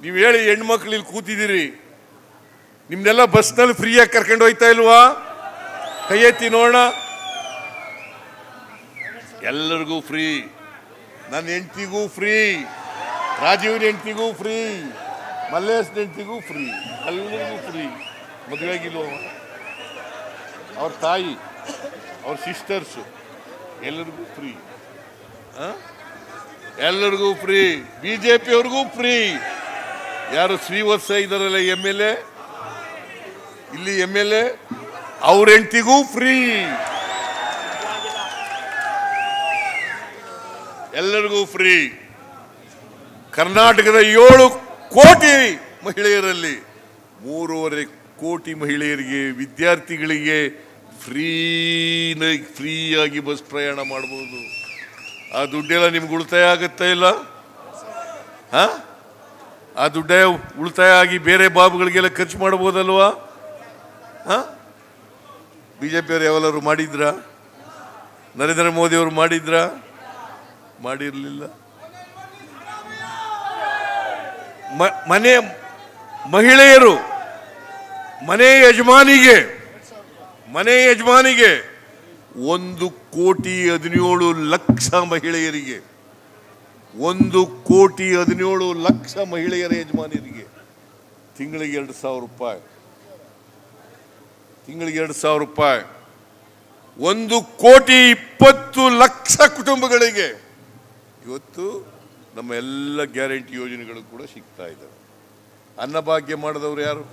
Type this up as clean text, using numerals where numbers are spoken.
ನೀವು ಹೇಳಿ, ಹೆಣ್ಮಕ್ಳು ಇಲ್ಲಿ ಕೂತಿದ್ದೀರಿ, ನಿಮ್ನೆಲ್ಲ ಬಸ್ನಲ್ಲಿ ಫ್ರೀಯಾಗಿ ಕರ್ಕೊಂಡು ಹೋಯ್ತಾ ಇಲ್ವಾ? ಕೈ ಎತ್ತಿ ನೋಡೋಣ. ಎಲ್ಲರಿಗೂ ಫ್ರೀ, ನನ್ನ ಹೆಂಡತಿಗೂ ಫ್ರೀ, ರಾಜೀವ್ನ ಹೆಂಡತಿಗೂ ಫ್ರೀ, ಮಲ್ಲೇಶ್ ಹೆಂಡತಿಗೂ ಫ್ರೀ, ಎಲ್ಲರಿಗೂ ಫ್ರೀ. ಮದುವೆ ಆಗಿಲ್ವ? ಅವ್ರ ತಾಯಿ, ಅವ್ರ ಸಿಸ್ಟರ್ಸು ಎಲ್ಲರಿಗೂ ಫ್ರೀ. ಎಲ್ಲರಿಗೂ ಫ್ರೀ. ಬಿಜೆಪಿ ಅವ್ರಿಗೂ ಫ್ರೀ. ಯಾರು ಶ್ರೀವತ್ಸ ಇದಾರಲ್ಲ MLA, ಇಲ್ಲಿ MLA, ಅವ್ರ ಹೆಂಡತಿಗೂ ಫ್ರೀ. ಎಲ್ಲರಿಗೂ ಫ್ರೀ. ಕರ್ನಾಟಕದ 7 ಕೋಟಿ ಮಹಿಳೆಯರಲ್ಲಿ 3.5 ಕೋಟಿ ಮಹಿಳೆಯರಿಗೆ, ವಿದ್ಯಾರ್ಥಿಗಳಿಗೆ ಫ್ರೀಯಾಗಿ ಬಸ್ ಪ್ರಯಾಣ ಮಾಡಬಹುದು. ಆ ದುಡ್ಡೆಲ್ಲ ನಿಮ್ಗೆ ಉಳಿತಾಯ ಆಗುತ್ತಾ ಇಲ್ಲ? ಆ ದುಡ್ಡೇ ಉಳಿತಾಯ ಆಗಿ ಬೇರೆ ಬಾಬುಗಳಿಗೆಲ್ಲ ಖರ್ಚು ಮಾಡಬಹುದಲ್ವಾ? ಬಿಜೆಪಿಯವರು ಯಾವೆಲ್ಲರೂ ಮಾಡಿದ್ರ? ನರೇಂದ್ರ ಮೋದಿ ಅವರು ಮಾಡಿದ್ರ? ಮಾಡಿರಲಿಲ್ಲ. ಮನೆ ಮಹಿಳೆಯರು, ಮನೆ ಯಜಮಾನಿಗೆ 1,17,00,000 ಮಹಿಳೆಯರಿಗೆ, 1,17,00,000 ಮಹಿಳೆಯರ ಯಜಮಾನಿಯರಿಗೆ ತಿಂಗಳಿಗೆ 2,000 ರೂಪಾಯಿ. ತಿಂಗಳಿಗೆ 2,000 ರೂಪಾಯಿ. 1,20,00,000 ಕುಟುಂಬಗಳಿಗೆ ಇವತ್ತು ನಮ್ಮ ಎಲ್ಲ ಗ್ಯಾರಂಟಿ ಯೋಜನೆಗಳು ಕೂಡ ಸಿಗ್ತಾ ಇದ್ದಾವೆ. ಅನ್ನಭಾಗ್ಯ ಮಾಡಿದವರು ಯಾರು?